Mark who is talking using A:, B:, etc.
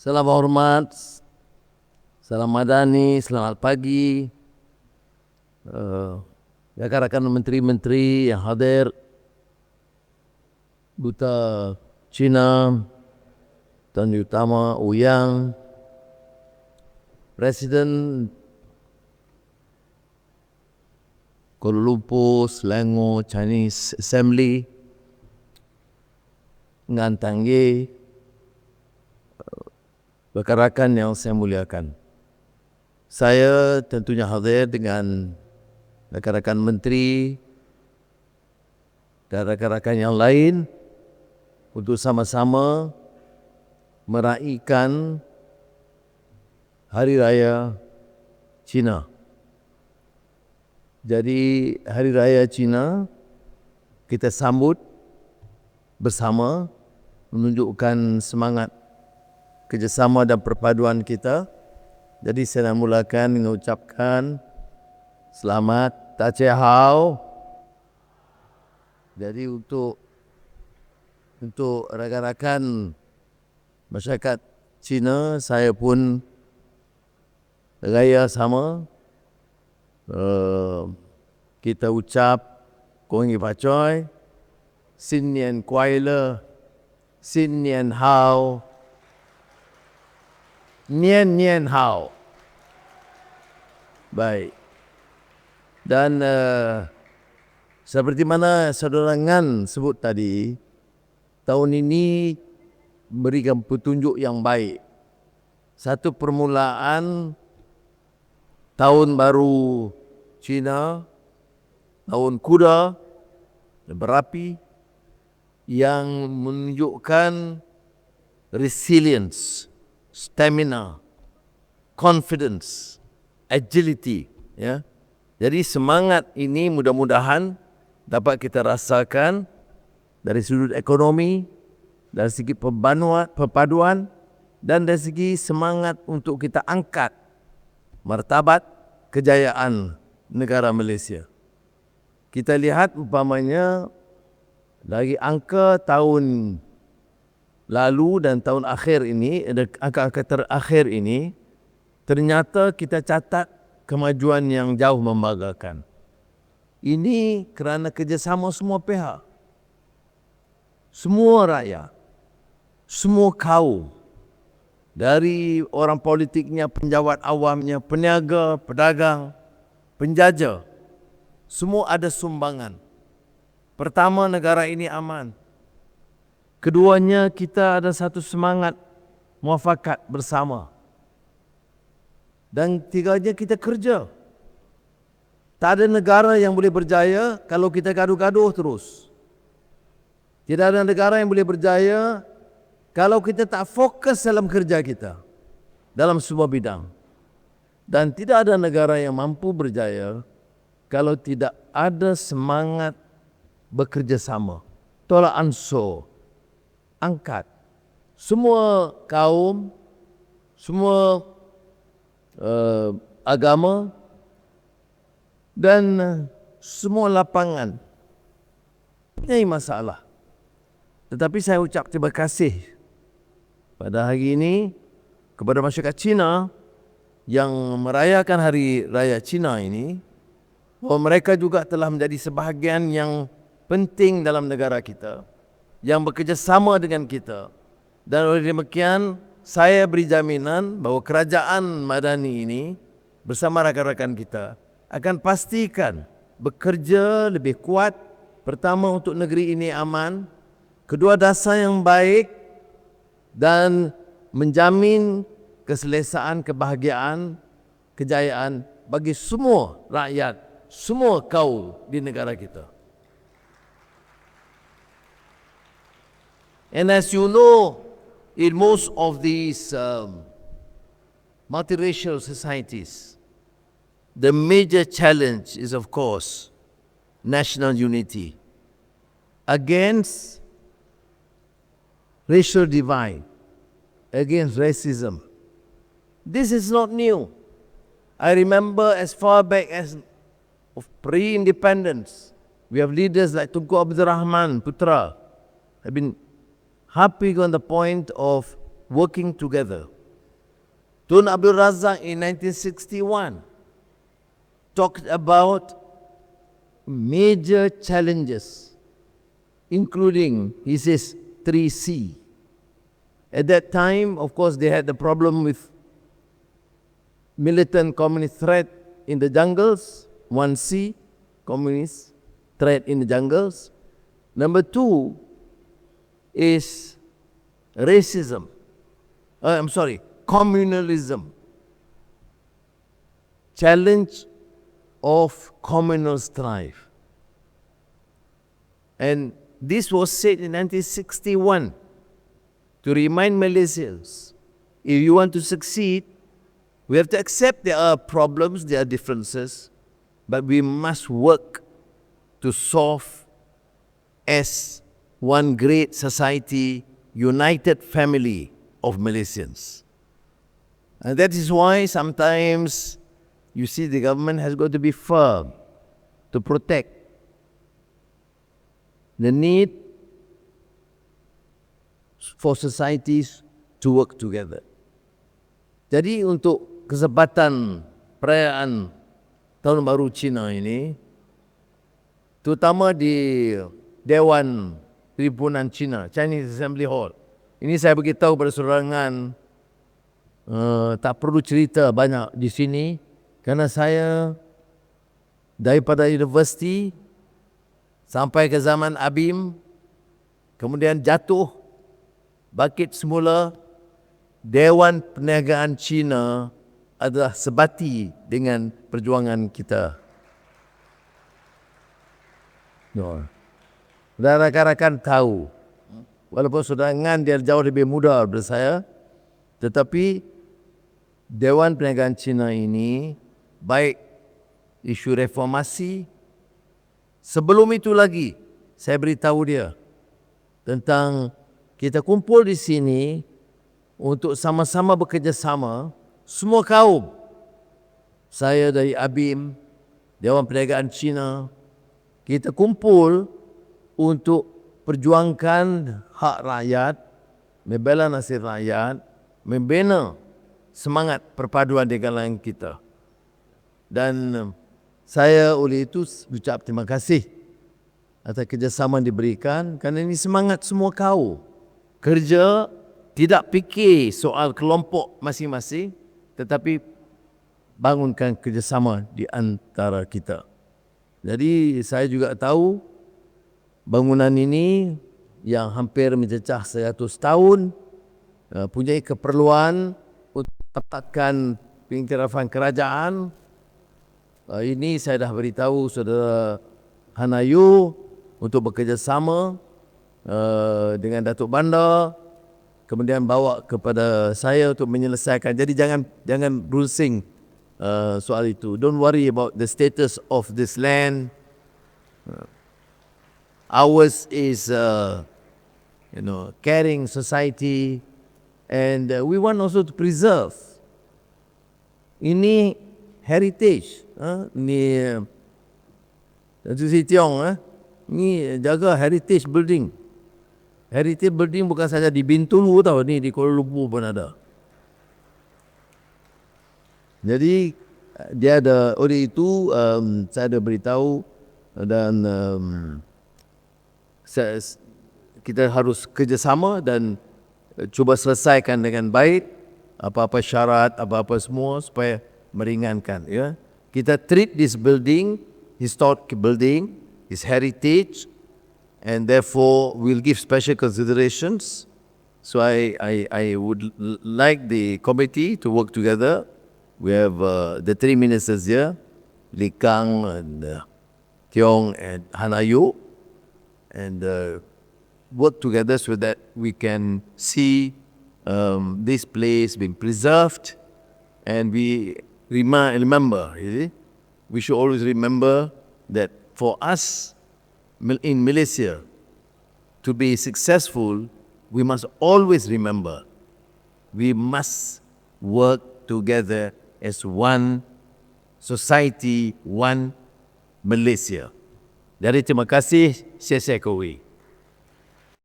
A: Salam hormat, salam madani, selamat pagi. Rekan-rekan menteri-menteri yang hadir, Duta China, Tuan Utama Ouyang, Presiden Kuala Lumpur, Selangor Chinese Assembly, Ngan Tang Ye, rekan-rekan yang saya muliakan. Saya tentunya hadir dengan rekan-rekan menteri dan rekan-rekan yang lain untuk sama-sama meraihkan Hari Raya Cina. Jadi Hari Raya Cina kita sambut bersama, menunjukkan semangat kerjasama dan perpaduan kita. Jadi saya nak mulakan dengan ucapkan selamat Tak Che Hao. Jadi untuk rakan-rakan masyarakat Cina, saya pun raya sama. Kita ucap Kong Yi Fa Choi, Xin Nian Kuai Le, Xin Nian Hao, Nian Nian Hao. Baik. Dan seperti mana saudara Ngan sebut tadi, tahun ini memberikan petunjuk yang baik. Satu permulaan tahun baru Cina, tahun kuda dan berapi, yang menunjukkan resilience, stamina, confidence, agility, ya. Jadi semangat ini mudah-mudahan dapat kita rasakan dari sudut ekonomi, dari segi perpaduan, dan dari segi semangat untuk kita angkat martabat kejayaan negara Malaysia. Kita lihat umpamanya dari angka tahun lalu dan tahun akhir ini, angka-angka terakhir ini, ternyata kita catat kemajuan yang jauh membanggakan. Ini kerana kerjasama semua pihak, semua rakyat, semua kaum, dari orang politiknya, penjawat awamnya, peniaga, pedagang, penjajah, semua ada sumbangan. Pertama, negara ini aman. Keduanya, kita ada satu semangat muafakat bersama. Dan tiganya, kita kerja. Tak ada negara yang boleh berjaya kalau kita gaduh-gaduh terus. Tidak ada negara yang boleh berjaya kalau kita tak fokus dalam kerja kita, dalam semua bidang. Dan tidak ada negara yang mampu berjaya kalau tidak ada semangat bekerjasama. Tolak ansur, angkat semua kaum, semua agama, dan semua lapangan punya masalah. Tetapi saya ucap terima kasih pada hari ini kepada masyarakat Cina yang merayakan Hari Raya Cina ini, bahawa mereka juga telah menjadi sebahagian yang penting dalam negara kita, yang bekerjasama dengan kita. Dan oleh demikian, saya beri jaminan bahawa kerajaan Madani ini bersama rakan-rakan kita akan pastikan bekerja lebih kuat. Pertama, untuk negeri ini aman. Kedua, dasar yang baik, dan menjamin keselesaan, kebahagiaan, kejayaan bagi semua rakyat, semua kaum di negara kita. And as you know, in most of these multiracial societies, the major challenge is, of course, national unity against racial divide, against racism. This is not new. I remember as far back as of pre-independence, we have leaders like Tunku Abdul Rahman Putra have been harping on the point of working together. Tun Abdul Razak in 1961 talked about major challenges, including, he says, 3C. At that time, of course, they had the problem with militant communist threat in the jungles. 1C, communist threat in the jungles. Number 2 is racism. Communalism. Challenge of communal strife. And this was said in 1961 to remind Malaysians, if you want to succeed, we have to accept there are problems, there are differences, but we must work to solve as one great society, united family of Malaysians. And that is why sometimes you see the government has got to be firm to protect the need for societies to work together. Jadi untuk kesempatan perayaan Tahun Baru Cina ini, terutama di Dewan Perhimpunan Cina, Chinese Assembly Hall, ini saya beritahu pada sorangan, tak perlu cerita banyak di sini, kerana saya daripada universiti sampai ke zaman ABIM, kemudian jatuh, bangkit semula, Dewan Perniagaan Cina adalah sebati dengan perjuangan kita. Dan rakan-rakan tahu, walaupun sorangan dia jauh lebih muda daripada saya, tetapi Dewan Perniagaan Cina ini, baik isu reformasi, sebelum itu lagi, saya beritahu dia tentang kita kumpul di sini untuk sama-sama bekerjasama, semua kaum. Saya dari ABIM, Dewan Perniagaan Cina, kita kumpul untuk perjuangkan hak rakyat, membela nasib rakyat, membina semangat perpaduan di kalangan kita. Dan saya oleh itu ucap terima kasih atas kerjasama yang diberikan, kerana ini semangat semua kaum. Kerja tidak fikir soal kelompok masing-masing, tetapi bangunkan kerjasama di antara kita. Jadi saya juga tahu bangunan ini yang hampir mencecah 100 tahun punya keperluan untuk letakkan pengiktirafan kerajaan. Ini saya dah beritahu saudara Hanayu untuk bekerjasama dengan Datuk Bandar, kemudian bawa kepada saya untuk menyelesaikan. Jadi jangan browsing soal itu. Don't worry about the status of this land. Ours is caring society, and we want also to preserve. Ini heritage. Ni Datuk Seri Tiong, ni jaga heritage building. Heritage building bukan saja di Bintulu tau, ni di Kuala Lumpur pun ada. Jadi dia ada, oleh itu saya ada beritahu, dan kita harus kerjasama dan cuba selesaikan dengan baik apa-apa syarat, apa-apa semua supaya meringankan. Ya. Kita treat this building, historic building, is heritage, and therefore we'll give special considerations. So I would like the committee to work together. We have the three ministers here, Lee Kang and Tiong and Hanayu, and work together so that we can see this place being preserved, and we remember, we should always remember that for us in Malaysia to be successful, we must always remember we must work together as one society, one Malaysia. Jadi terima kasih, saya kowe.